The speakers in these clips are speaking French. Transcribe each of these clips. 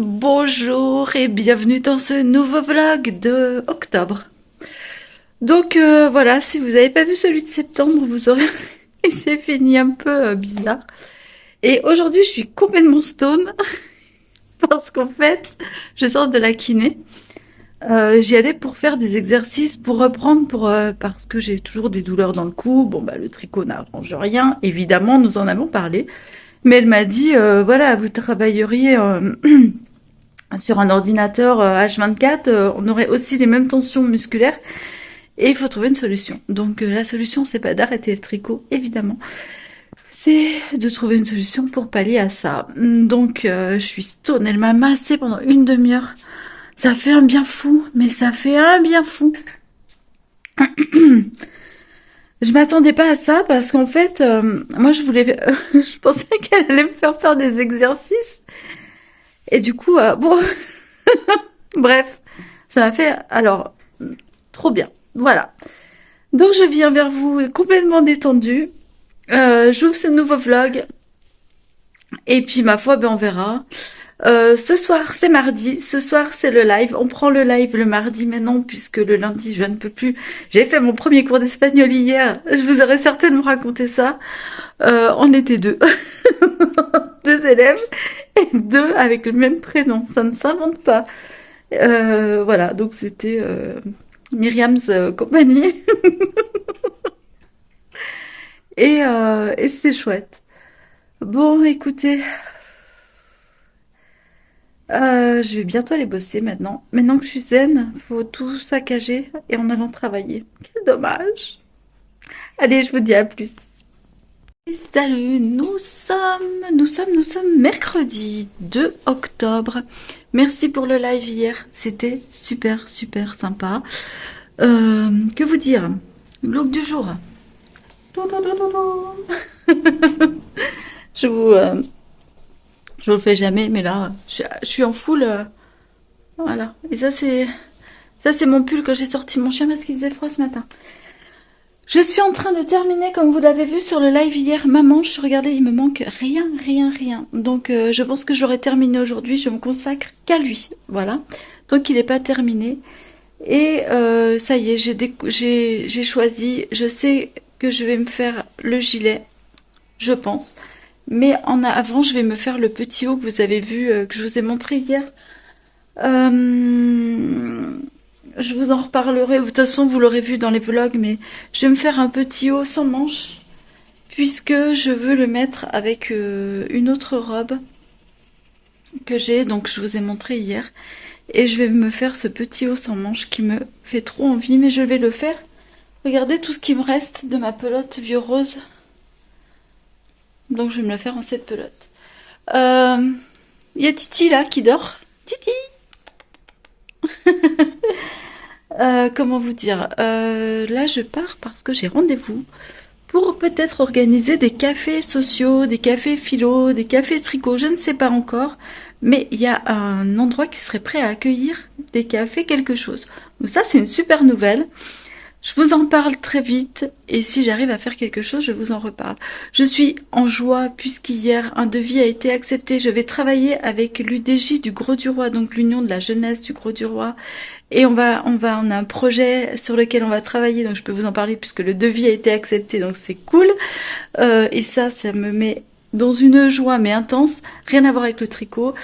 Bonjour et bienvenue dans ce nouveau vlog de octobre. Donc voilà, si vous n'avez pas vu celui de septembre, vous aurez... Il s'est fini un peu bizarre. Et aujourd'hui, je suis complètement stone parce qu'en fait, je sors de la kiné. J'y allais pour faire des exercices, pour reprendre, parce que j'ai toujours des douleurs dans le cou. Bon, bah le tricot n'arrange rien. Évidemment, nous en avons parlé. Mais elle m'a dit, voilà, vous travailleriez sur un ordinateur H24, on aurait aussi les mêmes tensions musculaires. Et il faut trouver une solution. Donc la solution, c'est pas d'arrêter le tricot, évidemment. C'est de trouver une solution pour pallier à ça. Donc je suis stone, elle m'a massé pendant une demi-heure. Ça fait un bien fou, mais ça fait un bien fou. Je m'attendais pas à ça parce qu'en fait, moi je voulais, je pensais qu'elle allait me faire des exercices. Et du coup, bon, bref, ça m'a fait, alors, trop bien. Voilà. Donc je viens vers vous complètement détendue. J'ouvre ce nouveau vlog. Et puis ma foi, ben on verra. Ce soir c'est mardi, ce soir c'est le live. On prend le live le mardi maintenant puisque le lundi je ne peux plus. J'ai fait mon premier cours d'espagnol hier. Je vous aurais certainement raconté ça. On était deux. Deux élèves et deux avec le même prénom. Ça ne s'invente pas. Voilà, donc c'était Myriam's compagnie. Et c'était chouette. Bon, écoutez, je vais bientôt aller bosser maintenant. Maintenant que je suis zen, faut tout saccager et en allant travailler. Quel dommage. Allez, je vous dis à plus. Et salut, nous sommes mercredi 2 octobre. Merci pour le live hier, c'était super sympa. Que vous dire? Look du jour. Je vous le fais jamais, mais là, je suis en full. Voilà. Et ça c'est mon pull que j'ai sorti. Mon chien parce qu'il faisait froid ce matin. Je suis en train de terminer, comme vous l'avez vu sur le live hier, ma manche. Regardez, il me manque rien. Donc, je pense que j'aurai terminé aujourd'hui. Je me consacre qu'à lui. Voilà. Donc, il n'est pas terminé. Et ça y est, j'ai choisi. Je sais que je vais me faire le gilet, je pense. Mais avant, je vais me faire le petit haut que vous avez vu, que je vous ai montré hier. Je vous en reparlerai, de toute façon vous l'aurez vu dans les vlogs, mais je vais me faire un petit haut sans manches, puisque je veux le mettre avec une autre robe que j'ai, donc je vous ai montré hier, et je vais me faire ce petit haut sans manches qui me fait trop envie, mais je vais le faire. Regardez tout ce qui me reste de ma pelote vieux rose, donc je vais me le faire en cette pelote. Il y a Titi là qui dort. Titi. Comment vous dire, là je pars parce que j'ai rendez-vous pour peut-être organiser des cafés sociaux, des cafés philo, des cafés tricot, je ne sais pas encore, mais il y a un endroit qui serait prêt à accueillir des cafés quelque chose. Donc ça c'est une super nouvelle. Je vous en parle très vite et si j'arrive à faire quelque chose, je vous en reparle. Je suis en joie puisqu'hier un devis a été accepté. Je vais travailler avec l'UDJ du Gros du Roi, donc l'Union de la Jeunesse du Gros du Roi. Et on a un projet sur lequel on va travailler, donc je peux vous en parler puisque le devis a été accepté, donc c'est cool. Et ça me met dans une joie mais intense, rien à voir avec le tricot.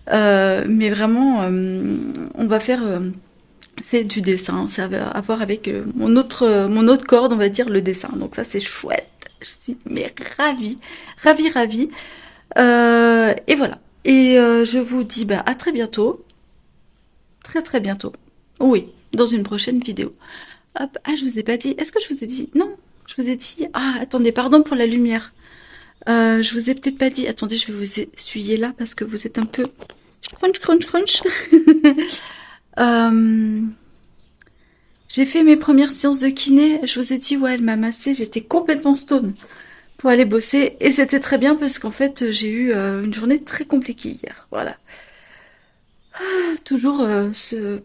Mais vraiment, on va faire... c'est du dessin, ça va avoir avec mon autre corde, on va dire, le dessin. Donc ça, c'est chouette. Je suis mais ravie. Et voilà. Et je vous dis à très bientôt. Très bientôt. Oui, dans une prochaine vidéo. Hop, ah, je vous ai pas dit. Est-ce que je vous ai dit? Non, je vous ai dit. Ah, attendez, pardon pour la lumière. Je vous ai peut-être pas dit. Attendez, je vais vous essuyer là parce que vous êtes un peu... Crunch. J'ai fait mes premières séances de kiné, je vous ai dit, ouais, elle m'a massé, j'étais complètement stone pour aller bosser, et c'était très bien parce qu'en fait, j'ai eu une journée très compliquée hier, voilà. Toujours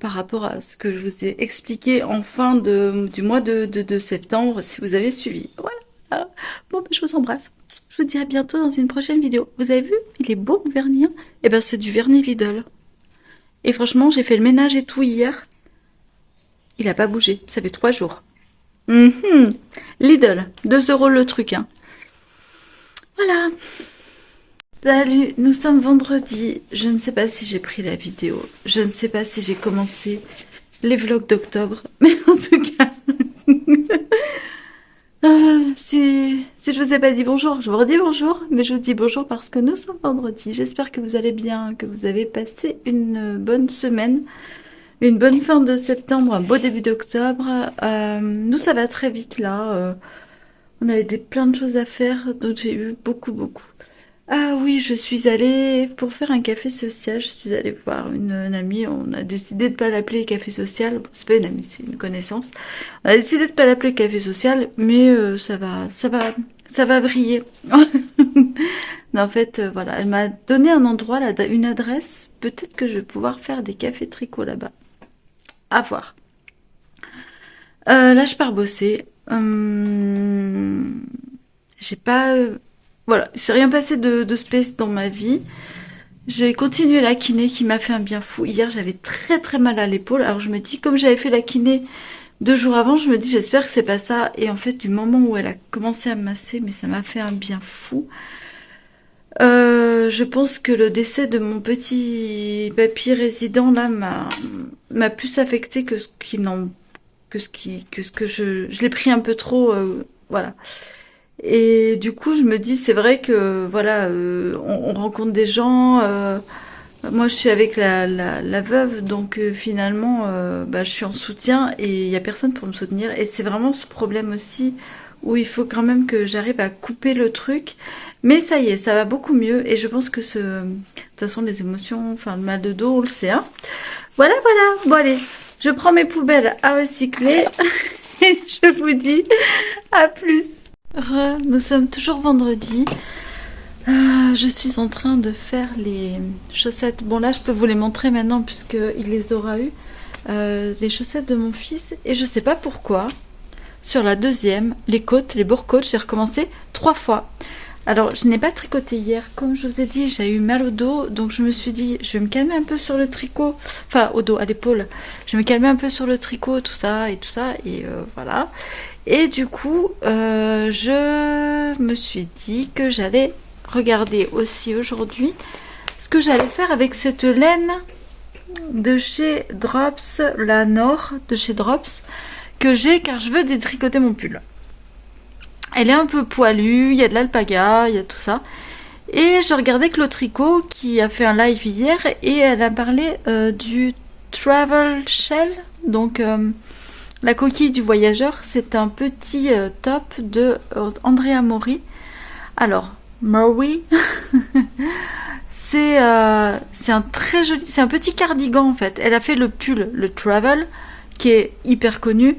par rapport à ce que je vous ai expliqué en fin du mois de septembre, si vous avez suivi, voilà. Bon, je vous embrasse. Je vous dis à bientôt dans une prochaine vidéo. Vous avez vu, il est beau mon vernis, hein. Eh ben, c'est du vernis Lidl. Et franchement, j'ai fait le ménage et tout hier. Il a pas bougé. Ça fait 3 jours. Mhm. Lidl, 2 € le truc, hein. Voilà. Salut, nous sommes vendredi. Je ne sais pas si j'ai pris la vidéo. Je ne sais pas si j'ai commencé les vlogs d'octobre. Mais en tout cas, si je vous ai pas dit bonjour, je vous redis bonjour. Mais je vous dis bonjour parce que nous sommes vendredi. J'espère que vous allez bien, que vous avez passé une bonne semaine, une bonne fin de septembre, un beau début d'octobre. Nous, ça va très vite là. On avait plein de choses à faire, donc j'ai eu beaucoup. Ah oui, je suis allée pour faire un café social. Je suis allée voir une amie. On a décidé de pas l'appeler café social. Bon, c'est pas une amie, c'est une connaissance. On a décidé de pas l'appeler café social, mais ça va vriller. Non, en fait, voilà, elle m'a donné un endroit, là, une adresse. Peut-être que je vais pouvoir faire des cafés tricot là-bas. À voir. Là, je pars bosser. J'ai pas... voilà, il s'est rien passé de space dans ma vie. J'ai continué la kiné qui m'a fait un bien fou. Hier, j'avais très mal à l'épaule. Alors je me dis, comme j'avais fait la kiné 2 jours avant, je me dis, j'espère que c'est pas ça. Et en fait, du moment où elle a commencé à me masser, mais ça m'a fait un bien fou. Je pense que le décès de mon petit papy résident là m'a plus affecté que ce que je l'ai pris un peu trop, voilà. Et du coup, je me dis, c'est vrai que voilà, on rencontre des gens. Moi, je suis avec la veuve, donc finalement, bah, je suis en soutien et il y a personne pour me soutenir. Et c'est vraiment ce problème aussi où il faut quand même que j'arrive à couper le truc. Mais ça y est, ça va beaucoup mieux. Et je pense que de toute façon, les émotions, enfin, le mal de dos, on le sait, hein. Voilà. Bon, allez, je prends mes poubelles à recycler et je vous dis à plus. Nous sommes toujours vendredi. Je suis en train de faire les chaussettes. Bon, là, je peux vous les montrer maintenant puisqu'il les aura eues. Les chaussettes de mon fils. Et je sais pas pourquoi. Sur la deuxième, les côtes, les bourre-côtes, j'ai recommencé 3 fois. Alors, je n'ai pas tricoté hier. Comme je vous ai dit, j'ai eu mal au dos. Donc, je me suis dit, je vais me calmer un peu sur le tricot. Enfin, au dos, à l'épaule. Je vais me calmer un peu sur le tricot, tout ça. Et voilà. Et du coup, je me suis dit que j'allais regarder aussi aujourd'hui ce que j'allais faire avec cette laine de chez Drops, la Nord de chez Drops, que j'ai car je veux détricoter mon pull. Elle est un peu poilue, il y a de l'alpaga, il y a tout ça. Et je regardais Claude Tricot qui a fait un live hier et elle a parlé du Travel Shell, donc la coquille du voyageur. C'est un petit top de Andrea Mori. Alors, Mori, c'est un très joli, c'est un petit cardigan en fait. Elle a fait le pull, le Travel, qui est hyper connu.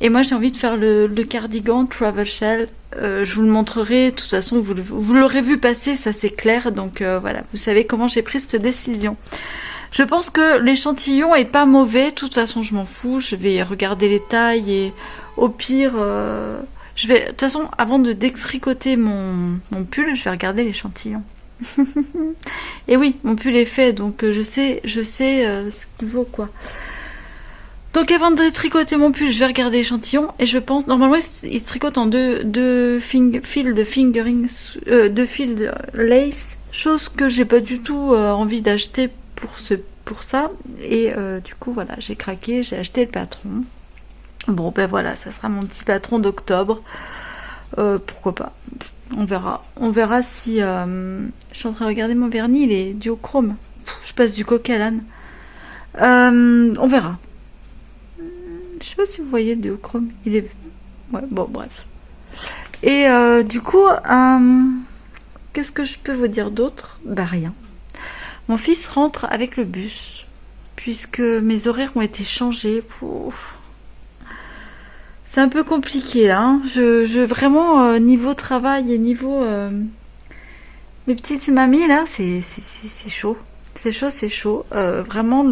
Et moi j'ai envie de faire le cardigan Travel Shell. Je vous le montrerai, de toute façon vous l'aurez vu passer, ça c'est clair. Donc voilà, vous savez comment j'ai pris cette décision. Je pense que l'échantillon est pas mauvais, de toute façon je m'en fous. Je vais regarder les tailles et au pire, je vais, de toute façon avant de détricoter mon pull, je vais regarder l'échantillon. Et oui, mon pull est fait, donc je sais ce qu'il vaut quoi. Donc avant de tricoter mon pull, je vais regarder l'échantillon et je pense, normalement il se tricote en deux fils de fingering, 2 fils de lace, chose que j'ai pas du tout envie d'acheter pour ça. Et du coup voilà, j'ai craqué, j'ai acheté le patron. Bon ben voilà, ça sera mon petit patron d'octobre. Pourquoi pas, on verra si... je suis en train de regarder mon vernis, il est duochrome. Je passe du coq à l'âne. On verra. Je sais pas si vous voyez le duochrome. Il est... ouais, bon, bref. Et du coup, qu'est-ce que je peux vous dire d'autre? Bah rien. Mon fils rentre avec le bus, puisque mes horaires ont été changés. C'est un peu compliqué là. Hein. Je vraiment, niveau travail et niveau... mes petites mamies là, c'est chaud. C'est chaud. Vraiment,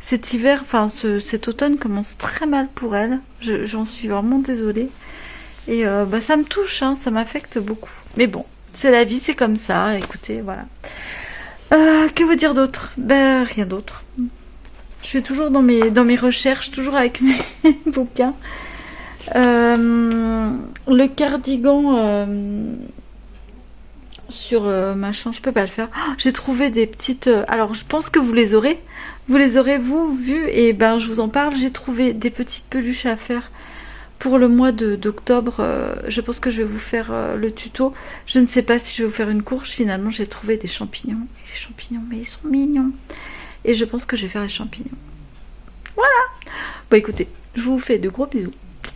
cet hiver, enfin cet automne commence très mal pour elle. J'en suis vraiment désolée. Et bah, ça me touche, hein, ça m'affecte beaucoup. Mais bon, c'est la vie, c'est comme ça. Écoutez, voilà. Que vous dire d'autre? Ben, rien d'autre. Je suis toujours dans mes recherches, toujours avec mes bouquins. Le cardigan sur machin, je peux pas le faire. Oh, j'ai trouvé des petites... alors, je pense que vous les aurez. Vous les aurez, vous, vus. Et ben, je vous en parle. J'ai trouvé des petites peluches à faire pour le mois d'octobre. Je pense que je vais vous faire le tuto. Je ne sais pas si je vais vous faire une courge. Finalement, j'ai trouvé des champignons. Les champignons, mais ils sont mignons. Et je pense que je vais faire les champignons. Bon, écoutez, je vous fais de gros bisous.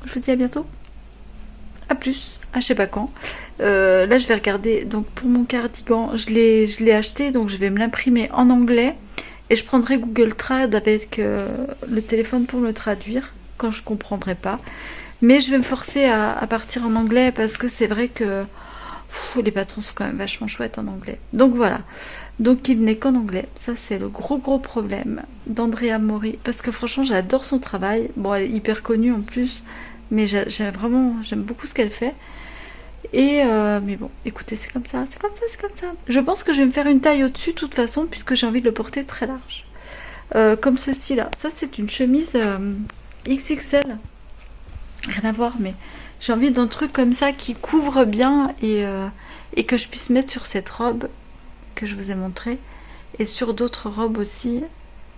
Je vous dis à bientôt. À plus. À je sais pas quand. Là, je vais regarder. Donc, pour mon cardigan, je l'ai acheté. Donc, je vais me l'imprimer en anglais. Et je prendrai Google Trad avec le téléphone pour me traduire quand je comprendrai pas. Mais je vais me forcer à partir en anglais parce que c'est vrai que les patrons sont quand même vachement chouettes en anglais. Donc voilà. Donc il n'est qu'en anglais. Ça c'est le gros problème d'Andrea Mori. Parce que franchement j'adore son travail. Bon, elle est hyper connue en plus. Mais j'aime beaucoup ce qu'elle fait. Et mais bon, écoutez, c'est comme ça. Je pense que je vais me faire une taille au-dessus de toute façon puisque j'ai envie de le porter très large. Comme ceci là. Ça c'est une chemise XXL. Rien à voir, mais j'ai envie d'un truc comme ça qui couvre bien et que je puisse mettre sur cette robe que je vous ai montrée et sur d'autres robes aussi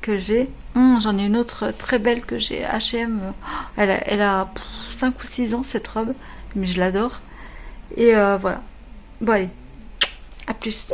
que j'ai. J'en ai une autre très belle que j'ai H&M. Elle a 5 ou 6 ans cette robe, mais je l'adore. Et voilà. Bon allez, à plus.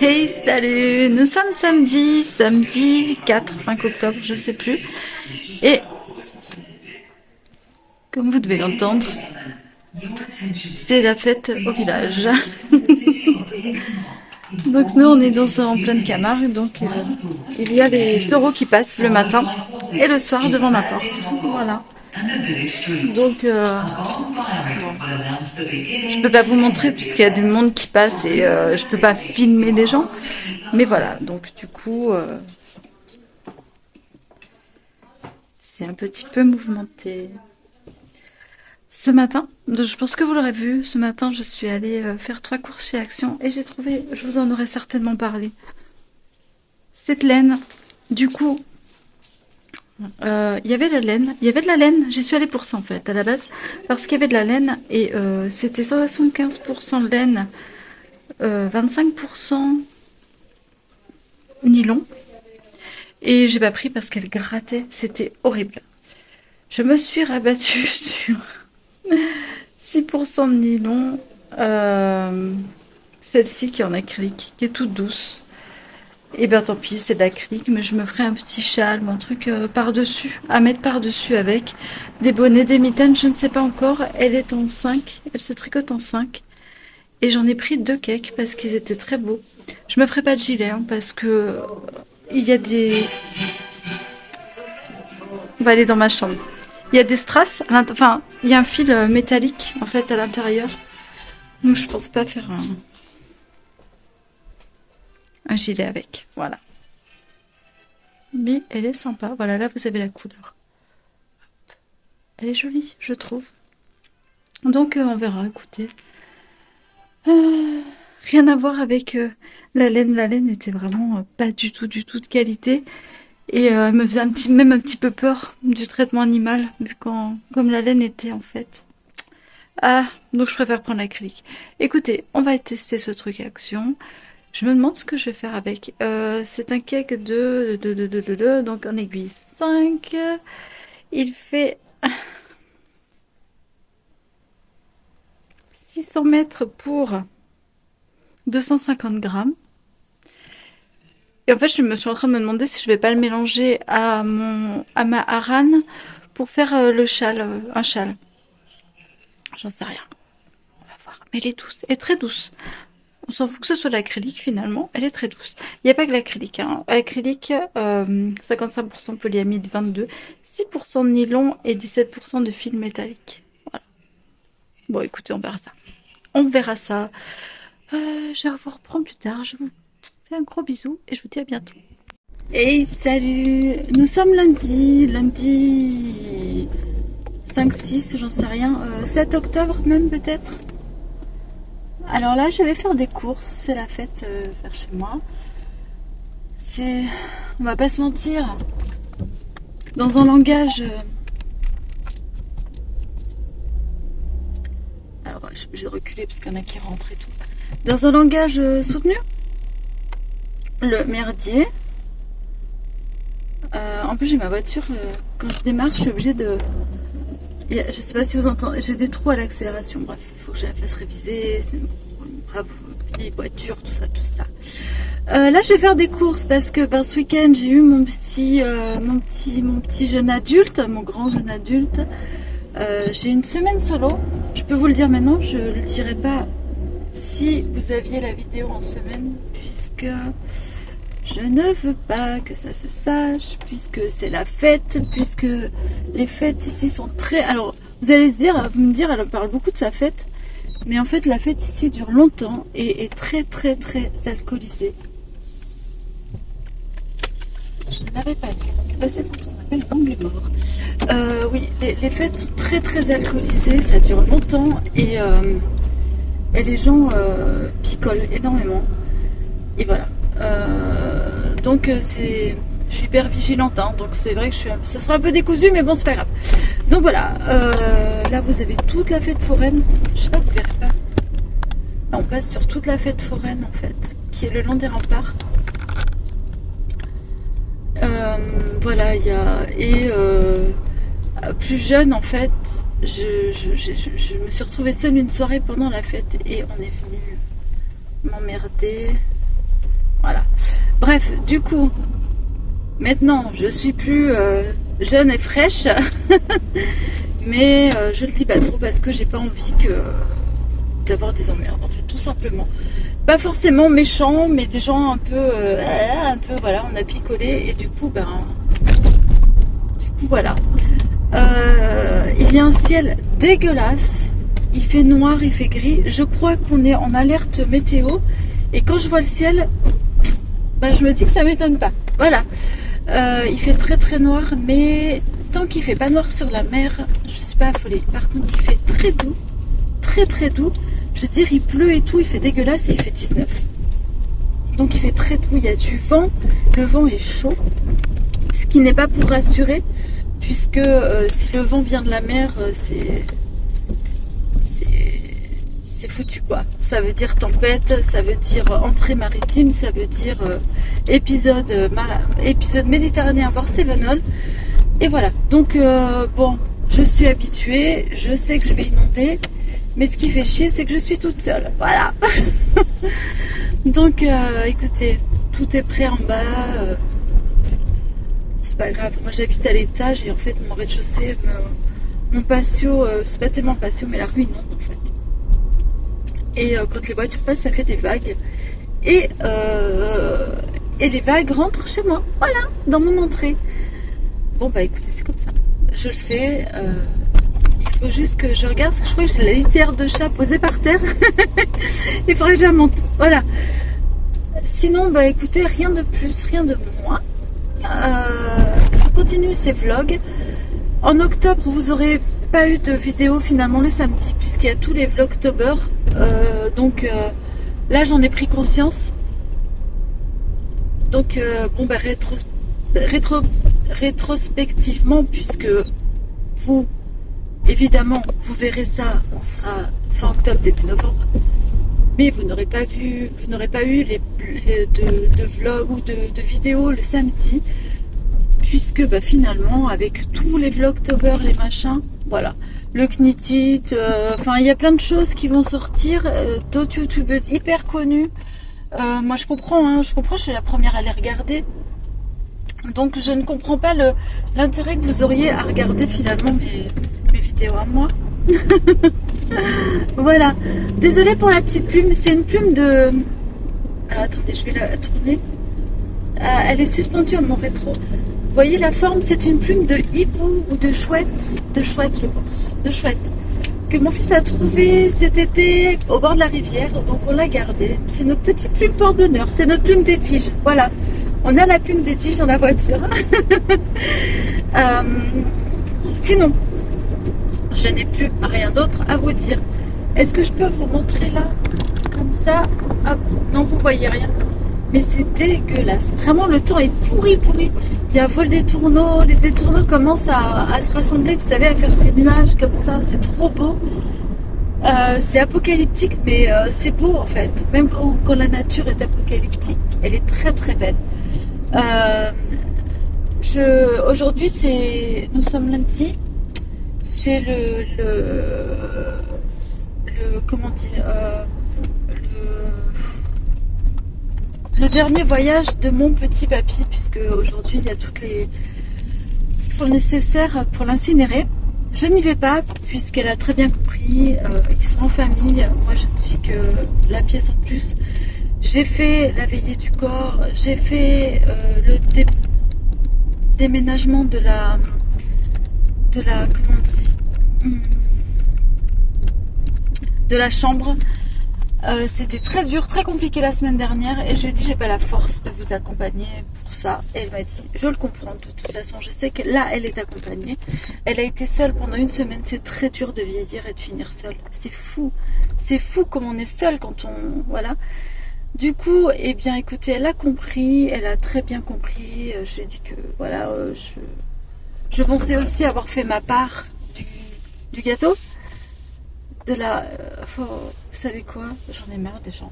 Hey, salut! Nous sommes samedi 4-5 octobre, je sais plus. Et, comme vous devez l'entendre, c'est la fête au village. Donc nous, on est en pleine Camargue, donc il y a les taureaux qui passent le matin et le soir devant ma porte. Voilà. Donc, bon. Je peux pas vous montrer puisqu'il y a du monde qui passe et je peux pas filmer les gens. Mais voilà, donc du coup, c'est un petit peu mouvementé. Ce matin, je pense que vous l'aurez vu, ce matin je suis allée faire 3 courses chez Action et j'ai trouvé, je vous en aurais certainement parlé, cette laine. Du coup, il y avait de la laine, j'y suis allée pour ça en fait à la base, parce qu'il y avait de la laine et c'était 75% de laine, 25% nylon. Et j'ai pas pris parce qu'elle grattait, c'était horrible. Je me suis rabattue sur 6% de nylon, celle-ci qui est en acrylique, qui est toute douce. Et ben tant pis, c'est de l'acrylique, mais je me ferai un petit châle ou un truc par-dessus, à mettre par-dessus avec des bonnets, des mitaines, je ne sais pas encore. Elle est en 5, elle se tricote en 5. Et j'en ai pris 2 cakes parce qu'ils étaient très beaux. Je me ferai pas de gilet hein, parce que il y a des... On va aller dans ma chambre. Il y a des strass, enfin, il y a un fil métallique en fait à l'intérieur. Donc je pense pas faire un gilet avec. Voilà. Mais elle est sympa. Voilà, là vous avez la couleur. Elle est jolie, je trouve. Donc on verra, écoutez. Rien à voir avec la laine. La laine était vraiment pas du tout de qualité. Et elle me faisait même un petit peu peur du traitement animal, vu comme la laine était en fait. Ah, donc je préfère prendre l'acrylique. Écoutez, on va tester ce truc Action. Je me demande ce que je vais faire avec. C'est un cake donc en aiguille 5. Il fait 600 mètres pour 250 grammes. Et en fait, je suis en train de me demander si je vais pas le mélanger à ma harane pour faire le châle, un châle. J'en sais rien. On va voir. Mais elle est douce, elle est très douce. On s'en fout que ce soit l'acrylique finalement, elle est très douce. Il n'y a pas que l'acrylique, hein. Acrylique, 55% polyamide 22, 6% de nylon et 17% de fil métallique. Voilà. Bon écoutez, on verra ça. On verra ça. Je vous reprends plus tard, je vous fais un gros bisou et je vous dis à bientôt. Hey salut, nous sommes lundi 5-6, j'en sais rien, 7 octobre même peut-être. Alors là je vais faire des courses, c'est la fête vers chez moi. On va pas se mentir, dans un langage... Alors je suis obligée de reculer parce qu'il y en a qui rentrent et tout. Dans un langage soutenu, le merdier. En plus j'ai ma voiture, quand je démarre je suis obligée de... Je sais pas si vous entendez, j'ai des trous à l'accélération, bref, il faut que je la fasse réviser, c'est une brave vieille voiture, tout ça. Là je vais faire des courses parce que ce week-end j'ai eu mon petit jeune adulte, mon grand jeune adulte. J'ai une semaine solo, je peux vous le dire maintenant, je le dirai pas si vous aviez la vidéo en semaine, puisque... je ne veux pas que ça se sache, puisque c'est la fête, puisque les fêtes ici sont très... Alors, vous allez me dire, elle parle beaucoup de sa fête, mais en fait, la fête ici dure longtemps et est très, très, très alcoolisée. Je ne l'avais pas vu. C'est passé dans ce qu'on appelle l'angle mort. Oui, les fêtes sont très, très alcoolisées, ça dure longtemps et les gens picolent énormément. Et voilà. Donc je suis hyper vigilante, hein, donc c'est vrai que ça sera un peu décousu, mais bon c'est pas grave. Donc voilà, là vous avez toute la fête foraine, je sais pas, vous verrez pas. Là on passe sur toute la fête foraine en fait, qui est le long des remparts. Voilà, il y a... Et plus jeune en fait, je me suis retrouvée seule une soirée pendant la fête et on est venu m'emmerder. Voilà. Bref, du coup, maintenant, je suis plus jeune et fraîche, mais je le dis pas trop parce que j'ai pas envie d'avoir des emmerdes, en fait, tout simplement. Pas forcément méchants, mais des gens un peu, voilà, on a picolé et du coup, voilà. Il y a un ciel dégueulasse, il fait noir, il fait gris. Je crois qu'on est en alerte météo et quand je vois le ciel... je me dis que ça m'étonne pas. Voilà. Il fait très très noir, mais tant qu'il fait pas noir sur la mer, je suis pas affolée. Par contre, il fait très doux, très très doux. Je veux dire, il pleut et tout, il fait dégueulasse et il fait 19. Donc il fait très doux, il y a du vent, le vent est chaud, ce qui n'est pas pour rassurer, puisque si le vent vient de la mer, c'est foutu quoi. Ça veut dire tempête, ça veut dire entrée maritime, ça veut dire épisode méditerranéen voire Cévenol. Et voilà, donc bon, je suis habituée, je sais que je vais inonder, mais ce qui fait chier c'est que je suis toute seule, voilà. Donc écoutez, tout est prêt en bas, c'est pas grave, moi j'habite à l'étage et en fait mon rez-de-chaussée, mon patio, c'est pas tellement patio mais la rue inonde en fait. Et quand les voitures passent, ça fait des vagues. Et les vagues rentrent chez moi. Voilà, dans mon entrée. Bon, écoutez, c'est comme ça. Je le sais. Il faut juste que je regarde, parce que je crois que j'ai la litière de chat posée par terre. Il faudrait que je la monte. Voilà. Sinon, écoutez, rien de plus, rien de moins. Je continue ces vlogs. En octobre, vous aurez pas eu de vidéo finalement les samedis, puisqu'il y a tous les vlogtober. Donc là j'en ai pris conscience. Donc rétrospectivement, puisque vous évidemment vous verrez ça, on sera fin octobre début novembre, mais vous n'aurez pas eu de vlog ou de vidéos le samedi, puisque finalement avec tous les vlogtober, les machins, voilà, le Knitit, enfin il y a plein de choses qui vont sortir, d'autres youtubeuses hyper connues. Moi je comprends, je suis la première à les regarder, donc je ne comprends pas l'intérêt que vous auriez à regarder finalement mes vidéos à moi. Voilà. Désolée pour la petite plume. C'est une plume de... Alors attendez, je vais la tourner. Elle est suspendue à mon rétro. Vous voyez la forme, c'est une plume de hibou ou de chouette. De chouette, je pense. De chouette. Que mon fils a trouvé cet été au bord de la rivière. Donc on l'a gardée. C'est notre petite plume porte-bonheur. C'est notre plume d'Edwige. Voilà. On a la plume d'Edwige dans la voiture. Sinon, je n'ai plus rien d'autre à vous dire. Est-ce que je peux vous montrer là, comme ça? Hop, non, vous voyez rien. Mais c'est dégueulasse. Vraiment, le temps est pourri. Il y a un vol des tourneaux. Les tourneaux commencent à se rassembler, vous savez, à faire ces nuages comme ça. C'est trop beau. C'est apocalyptique, mais c'est beau en fait. Même quand la nature est apocalyptique, elle est très très belle. Aujourd'hui, nous sommes lundi. C'est comment dire, le dernier voyage de mon petit papy, puisque aujourd'hui il y a toutes les fonds nécessaires pour l'incinérer. Je n'y vais pas puisqu'elle a très bien compris, ils sont en famille, moi je ne suis que la pièce en plus. J'ai fait la veillée du corps, j'ai fait le déménagement de la comment on dit, de la chambre. C'était très dur, très compliqué la semaine dernière et je lui ai dit j'ai pas la force de vous accompagner pour ça. Et elle m'a dit je le comprends de toute façon, je sais que là elle est accompagnée. Elle a été seule pendant une semaine, c'est très dur de vieillir et de finir seule. C'est fou comme on est seul quand on... Voilà. Du coup, eh bien écoutez, elle a compris, elle a très bien compris. Je lui ai dit que voilà, je pensais aussi avoir fait ma part du gâteau. Vous savez quoi? J'en ai marre des gens.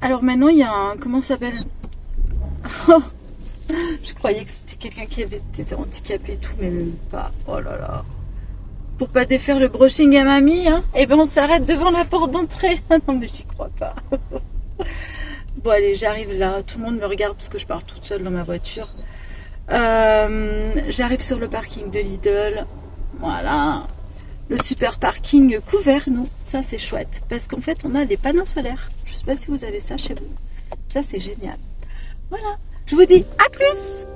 Alors maintenant, il y a un... Comment ça s'appelle? Je croyais que c'était quelqu'un qui avait été handicapé et tout, mais même pas. Oh là là. Pour pas défaire le brushing à mamie, hein, et ben on s'arrête devant la porte d'entrée. Ah non, mais j'y crois pas. Bon, allez, j'arrive là. Tout le monde me regarde parce que je pars toute seule dans ma voiture. J'arrive sur le parking de Lidl. Voilà. Le super parking couvert, nous. Ça, c'est chouette. Parce qu'en fait, on a les panneaux solaires. Je sais pas si vous avez ça chez vous. Ça, c'est génial. Voilà. Je vous dis à plus!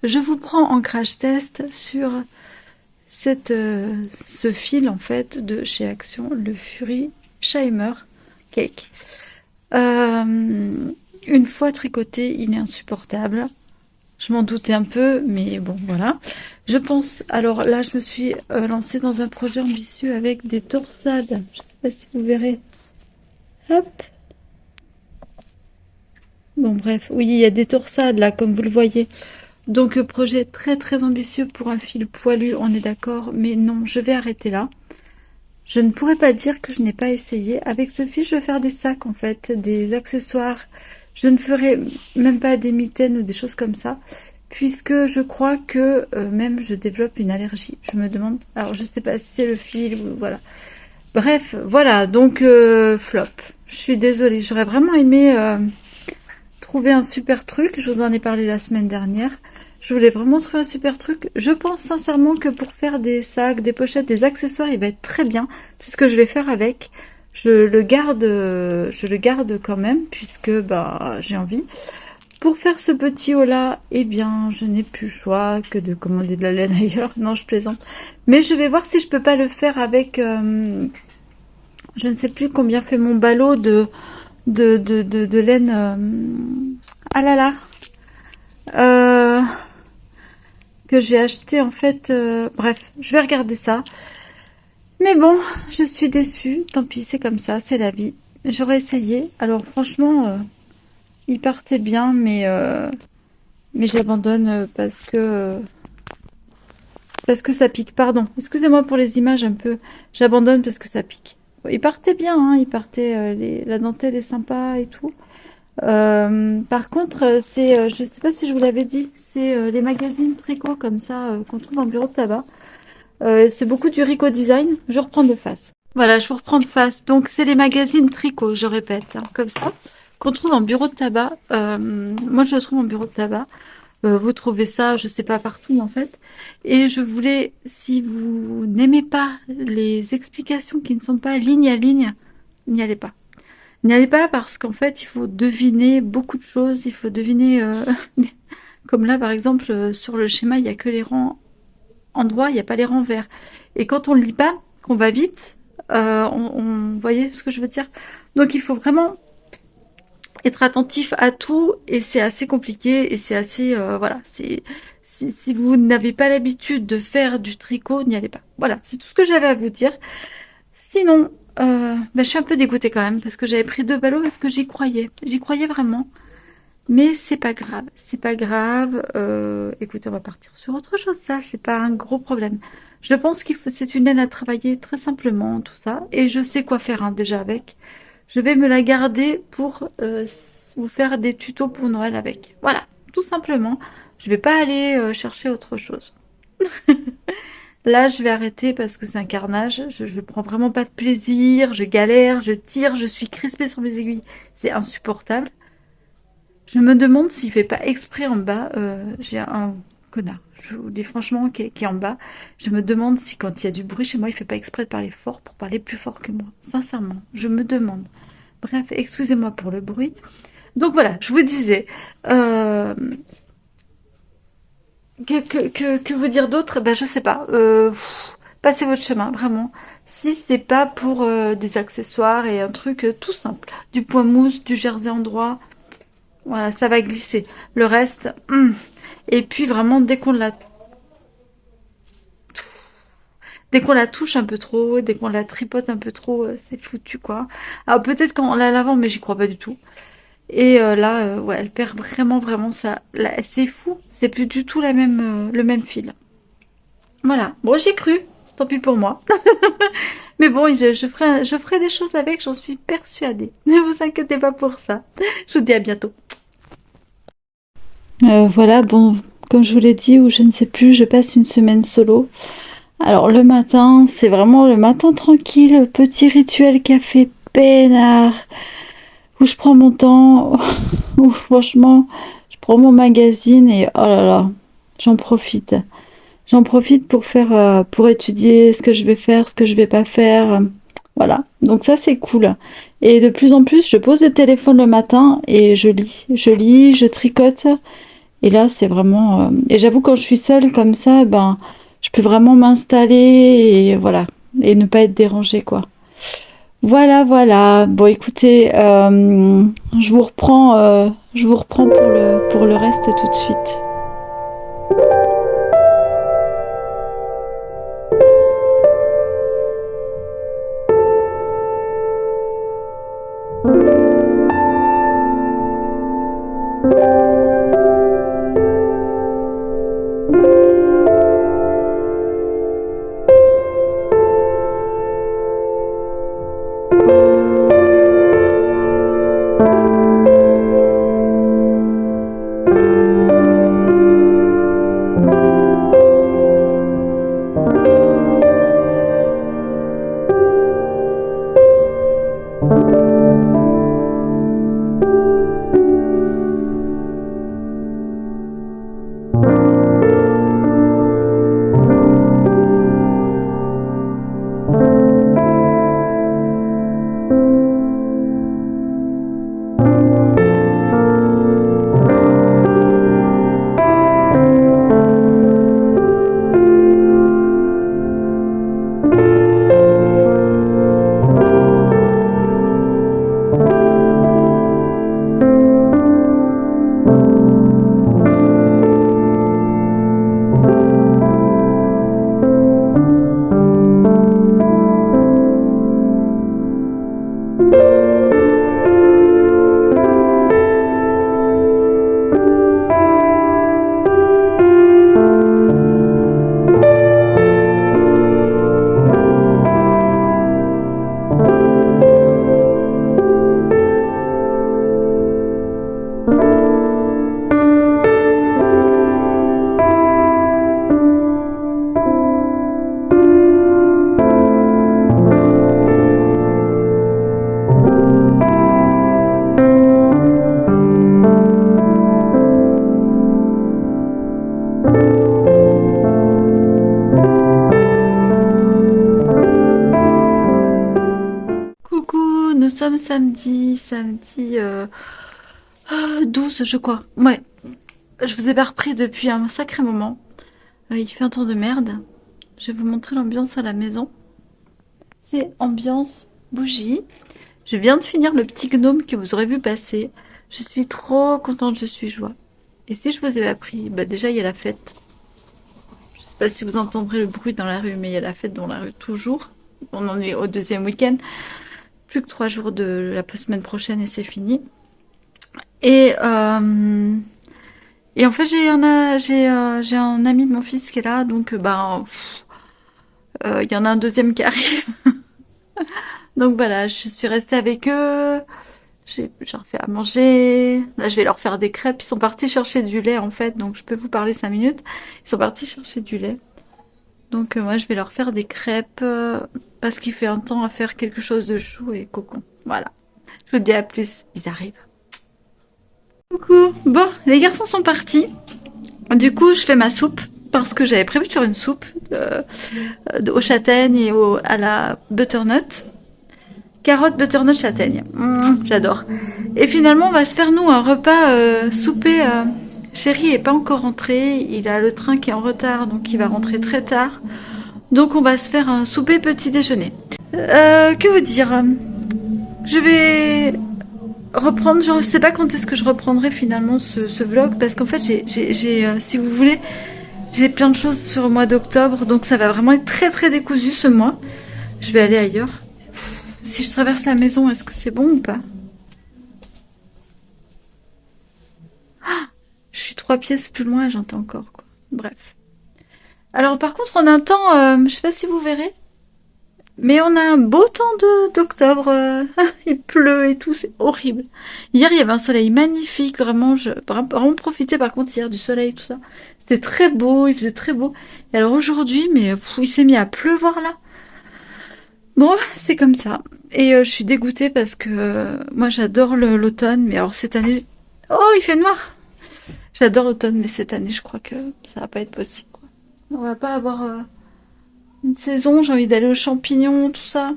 Je vous prends en crash test sur ce fil en fait de chez Action, le Fury Shimmer Cake. Une fois tricoté, il est insupportable. Je m'en doutais un peu, mais bon, voilà. Je pense, alors là, je me suis lancée dans un projet ambitieux avec des torsades. Je sais pas si vous verrez. Hop. Bon, bref, oui, il y a des torsades là, comme vous le voyez. Donc, projet très très ambitieux pour un fil poilu, on est d'accord. Mais non, je vais arrêter là. Je ne pourrais pas dire que je n'ai pas essayé. Avec ce fil, je vais faire des sacs en fait, des accessoires. Je ne ferai même pas des mitaines ou des choses comme ça. puisque je crois que même je développe une allergie. Je me demande, alors je sais pas si c'est le fil ou voilà. Bref, voilà, donc flop. Je suis désolée, j'aurais vraiment aimé trouver un super truc. Je vous en ai parlé la semaine dernière. Je voulais vraiment trouver un super truc. Je pense sincèrement que pour faire des sacs, des pochettes, des accessoires, il va être très bien. C'est ce que je vais faire avec. Je le garde quand même puisque bah j'ai envie. Pour faire ce petit haut là, eh bien, je n'ai plus le choix que de commander de la laine ailleurs. Non, je plaisante. Mais je vais voir si je peux pas le faire avec. Je ne sais plus combien fait mon ballot de laine. Ah là là. Euh, que j'ai acheté en fait. Bref, je vais regarder ça. Mais bon, je suis déçue. Tant pis, c'est comme ça, c'est la vie. J'aurais essayé. Alors franchement, il partait bien, mais j'abandonne parce que ça pique. Pardon. Excusez-moi pour les images un peu. J'abandonne parce que ça pique. Il partait bien, hein. Il partait. La dentelle est sympa et tout. Par contre, c'est, je sais pas si je vous l'avais dit, c'est les magazines tricot comme ça qu'on trouve en bureau de tabac. C'est beaucoup du Rico Design. Je reprends de face. Voilà, je vous reprends de face. Donc, c'est les magazines tricot, je répète, hein, comme ça, qu'on trouve en bureau de tabac. Moi, je le trouve en bureau de tabac. Vous trouvez ça, je sais pas, partout en fait. Et je voulais, si vous n'aimez pas les explications qui ne sont pas ligne à ligne, n'y allez pas. N'y allez pas parce qu'en fait, il faut deviner beaucoup de choses. Il faut deviner, comme là, par exemple, sur le schéma, il y a que les rangs en droit, il n'y a pas les rangs verts. Et quand on ne lit pas, qu'on va vite, vous voyez ce que je veux dire? Donc, il faut vraiment être attentif à tout et c'est assez compliqué et c'est assez, voilà, si vous n'avez pas l'habitude de faire du tricot, n'y allez pas. Voilà, c'est tout ce que j'avais à vous dire. Sinon, je suis un peu dégoûtée quand même parce que j'avais pris 2 ballots parce que j'y croyais vraiment. Mais c'est pas grave, c'est pas grave. Écoutez, on va partir sur autre chose. Ça, c'est pas un gros problème. Je pense c'est une laine à travailler très simplement, tout ça. Et je sais quoi faire hein, déjà avec. Je vais me la garder pour vous faire des tutos pour Noël avec. Voilà, tout simplement. Je vais pas aller chercher autre chose. Là, je vais arrêter parce que c'est un carnage. Je prends vraiment pas de plaisir. Je galère, je tire, je suis crispée sur mes aiguilles. C'est insupportable. Je me demande s'il fait pas exprès en bas. J'ai un connard, je vous dis franchement, qui est en bas. Je me demande si quand il y a du bruit chez moi, il fait pas exprès de parler fort pour parler plus fort que moi. Sincèrement, je me demande. Bref, excusez-moi pour le bruit. Donc voilà, je vous disais. Que vous dire d'autre? Ben je sais pas. Passez votre chemin, vraiment. Si c'est pas pour des accessoires et un truc tout simple, du point mousse, du jersey en droit, voilà, ça va glisser. Le reste, et puis vraiment dès qu'on la touche un peu trop, dès qu'on la tripote un peu trop, c'est foutu quoi. Alors peut-être qu'en la lavant, mais j'y crois pas du tout. Et là, ouais, elle perd vraiment ça. Là, c'est fou, c'est plus du tout le même fil. Voilà. Bon, j'ai cru. Tant pis pour moi. Mais bon, je ferai des choses avec, j'en suis persuadée. Ne vous inquiétez pas pour ça. Je vous dis à bientôt. Voilà, bon, comme je vous l'ai dit, ou je ne sais plus, je passe une semaine solo. Alors le matin, c'est vraiment le matin tranquille, petit rituel café peinard, où je prends mon temps, où franchement, je prends mon magazine et oh là là, j'en profite. J'en profite pour pour étudier ce que je vais faire, ce que je vais pas faire. Voilà. Donc ça, c'est cool. Et de plus en plus, je pose le téléphone le matin et je lis. Je lis, je tricote. Et là, c'est vraiment... Et j'avoue, quand je suis seule comme ça, ben, je peux vraiment m'installer et voilà. Et ne pas être dérangée, quoi. Voilà. Bon, écoutez, je vous reprends pour le reste tout de suite. sommes samedi 12, je crois. Ouais, je vous ai pas repris depuis un sacré moment. Il fait un temps de merde. Je vais vous montrer l'ambiance à la maison. C'est ambiance bougie. Je viens de finir le petit gnome que vous aurez vu passer. Je suis trop contente, je suis joie. Et si je vous ai pas pris, bah déjà il y a la fête. Je sais pas si vous entendrez le bruit dans la rue, mais il y a la fête dans la rue toujours. On en est au deuxième week-end. Plus que 3 jours de la semaine prochaine et c'est fini. Et, et en fait j'ai un ami de mon fils qui est là, donc il y en a un deuxième qui arrive. Donc voilà, je suis restée avec eux. Je leur fais à manger. Là, je vais leur faire des crêpes. Ils sont partis chercher du lait, en fait. Donc, je peux vous parler 5 minutes. Ils sont partis chercher du lait. Donc, moi, je vais leur faire des crêpes parce qu'il fait un temps à faire quelque chose de chou et cocon. Voilà. Je vous dis à plus. Ils arrivent. Coucou. Bon, les garçons sont partis. Du coup, je fais ma soupe parce que j'avais prévu de faire une soupe aux châtaignes et à la butternut. Carotte, butternut, châtaigne. J'adore. Et finalement, on va se faire, nous, un repas souper. Chéri est pas encore rentré. Il a le train qui est en retard, donc il va rentrer très tard. Donc, on va se faire un souper petit déjeuner. Que vous dire? Je vais reprendre. Je sais pas quand est-ce que je reprendrai finalement ce vlog. Parce qu'en fait, si vous voulez, j'ai plein de choses sur le mois d'octobre. Donc, ça va vraiment être très, très décousu ce mois. Je vais aller ailleurs. Si je traverse la maison, est-ce que c'est bon ou pas? Ah, je suis 3 pièces plus loin et j'entends encore, quoi. Bref. Alors, par contre, on a un temps, je sais pas si vous verrez, mais on a un beau temps d'octobre. Il pleut et tout, c'est horrible. Hier, il y avait un soleil magnifique, vraiment, vraiment profité par contre hier du soleil et tout ça. C'était très beau, il faisait très beau. Et alors aujourd'hui, mais il s'est mis à pleuvoir là. Bon, c'est comme ça. Et je suis dégoûtée parce que moi j'adore l'automne, mais alors cette année... Oh, il fait noir. J'adore l'automne, mais cette année je crois que ça va pas être possible, quoi. On va pas avoir une saison, j'ai envie d'aller aux champignons, tout ça.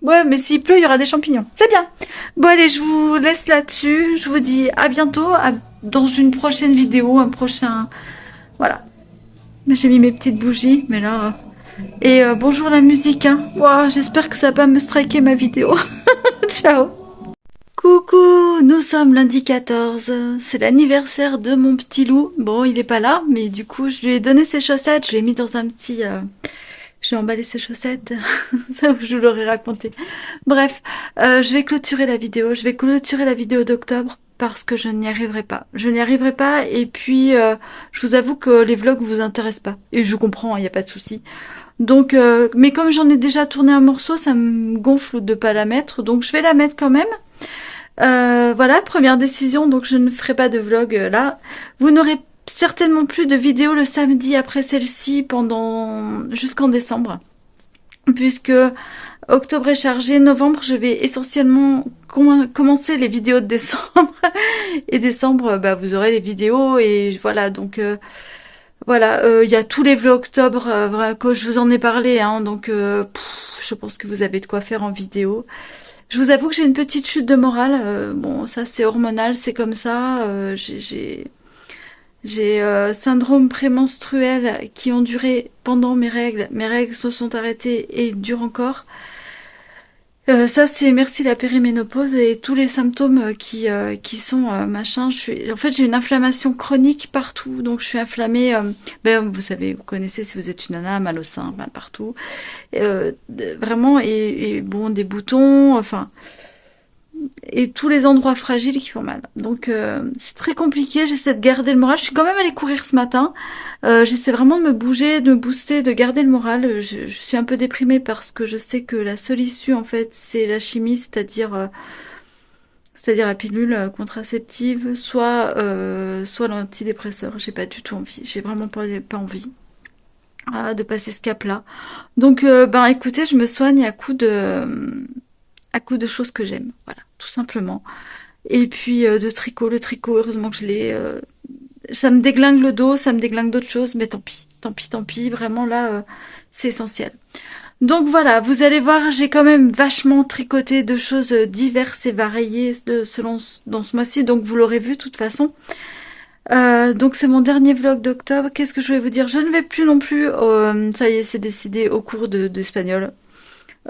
Ouais, mais s'il pleut, il y aura des champignons. C'est bien. Bon, allez, je vous laisse là-dessus. Je vous dis à bientôt, dans une prochaine vidéo, un prochain... Voilà. J'ai mis mes petites bougies, mais là... Et bonjour la musique, hein. Wow, j'espère que ça va pas me striker ma vidéo. Ciao. Coucou, nous sommes lundi 14. C'est l'anniversaire de mon petit loup. Bon, il est pas là, mais du coup, je lui ai donné ses chaussettes. Je l'ai mis dans un petit... Je vais emballer ses chaussettes. Ça, je vous l'aurais raconté. Bref, je vais clôturer la vidéo. Je vais clôturer la vidéo d'octobre parce que je n'y arriverai pas. Je n'y arriverai pas et puis je vous avoue que les vlogs vous intéressent pas. Et je comprends, il n'y a pas de souci. Donc, mais comme j'en ai déjà tourné un morceau, ça me gonfle de pas la mettre. Donc je vais la mettre quand même. Voilà, première décision, donc je ne ferai pas de vlog là. Vous n'aurez certainement plus de vidéos le samedi après celle-ci jusqu'en décembre. Puisque octobre est chargé, novembre je vais essentiellement commencer les vidéos de décembre. Et décembre, vous aurez les vidéos et voilà, donc... Voilà, il y a tous les vlogs octobre, que je vous en ai parlé, hein, donc je pense que vous avez de quoi faire en vidéo. Je vous avoue que j'ai une petite chute de morale, bon ça c'est hormonal, c'est comme ça, j'ai syndrome prémenstruel qui ont duré pendant mes règles se sont arrêtées et durent encore. Ça c'est merci la périménopause et tous les symptômes qui sont machin. En fait j'ai une inflammation chronique partout, donc je suis inflammée. Vous savez, vous connaissez si vous êtes une nana, mal au sein, mal partout. Vraiment et bon des boutons, enfin et tous les endroits fragiles qui font mal. Donc c'est très compliqué. J'essaie de garder le moral. Je suis quand même allée courir ce matin. J'essaie vraiment de me bouger, de me booster, de garder le moral. Je suis un peu déprimée parce que je sais que la seule issue en fait c'est la chimie, c'est-à-dire la pilule contraceptive, soit l'antidépresseur. J'ai pas du tout envie. J'ai vraiment pas envie de passer ce cap-là. Donc écoutez, je me soigne à coup de choses que j'aime, voilà, tout simplement. Et puis de tricot, le tricot, heureusement que je l'ai. Ça me déglingue le dos, ça me déglingue d'autres choses, mais tant pis, vraiment là, c'est essentiel. Donc voilà, vous allez voir, j'ai quand même vachement tricoté de choses diverses et variées dans ce mois-ci, donc vous l'aurez vu de toute façon. Donc c'est mon dernier vlog d'octobre. Qu'est-ce que je voulais vous dire? Je ne vais plus non plus, ça y est, c'est décidé, au cours d'espagnol.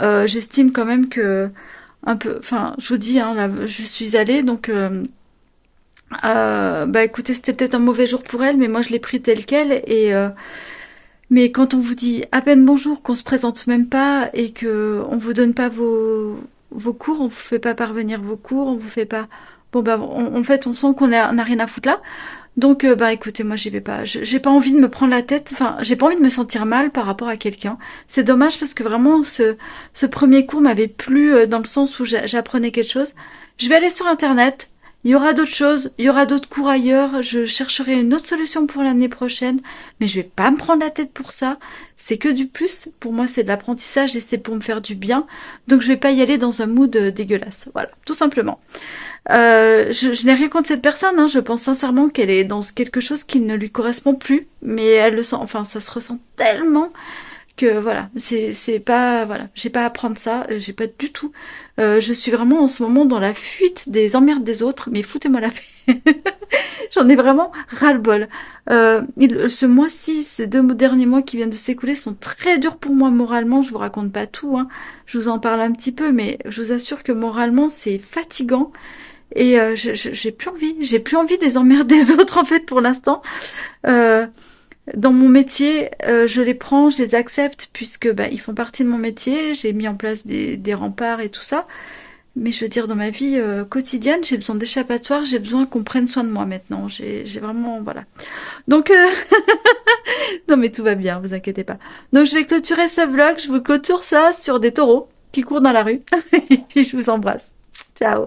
J'estime quand même que un peu, enfin, je vous dis, hein, là, je suis allée, donc bah écoutez, c'était peut-être un mauvais jour pour elle, mais moi je l'ai pris tel quel. Et mais quand on vous dit à peine bonjour, qu'on se présente même pas et que on vous donne pas vos cours, on vous fait pas parvenir vos cours, on vous fait pas, bon bah en fait on sent qu'on a rien à foutre là. Donc bah écoutez, moi j'y vais pas. J'ai pas envie de me prendre la tête. Enfin, j'ai pas envie de me sentir mal par rapport à quelqu'un. C'est dommage parce que vraiment ce premier cours m'avait plu dans le sens où j'apprenais quelque chose. Je vais aller sur internet. Il y aura d'autres choses, il y aura d'autres cours ailleurs, je chercherai une autre solution pour l'année prochaine, mais je vais pas me prendre la tête pour ça. C'est que du plus, pour moi c'est de l'apprentissage et c'est pour me faire du bien, donc je vais pas y aller dans un mood dégueulasse. Voilà, tout simplement. Je n'ai rien contre cette personne, hein. Je pense sincèrement qu'elle est dans quelque chose qui ne lui correspond plus, mais elle le sent, enfin ça se ressent tellement que voilà, c'est pas, voilà, j'ai pas à prendre ça, j'ai pas du tout. Je suis vraiment en ce moment dans la fuite des emmerdes des autres, mais foutez-moi la paix. J'en ai vraiment ras-le-bol. Ce mois-ci, ces 2 derniers mois qui viennent de s'écouler sont très durs pour moi moralement. Je vous raconte pas tout, hein. Je vous en parle un petit peu, mais je vous assure que moralement c'est fatigant. Et j'ai plus envie des emmerdes des autres en fait pour l'instant. Dans mon métier, je les prends, je les accepte puisque bah, ils font partie de mon métier. J'ai mis en place des remparts et tout ça. Mais je veux dire, dans ma vie quotidienne, j'ai besoin d'échappatoire, j'ai besoin qu'on prenne soin de moi maintenant. J'ai vraiment, voilà. Donc, non mais tout va bien, vous inquiétez pas. Donc je vais clôturer ce vlog, je vous clôture ça sur des taureaux qui courent dans la rue. Et je vous embrasse. Ciao.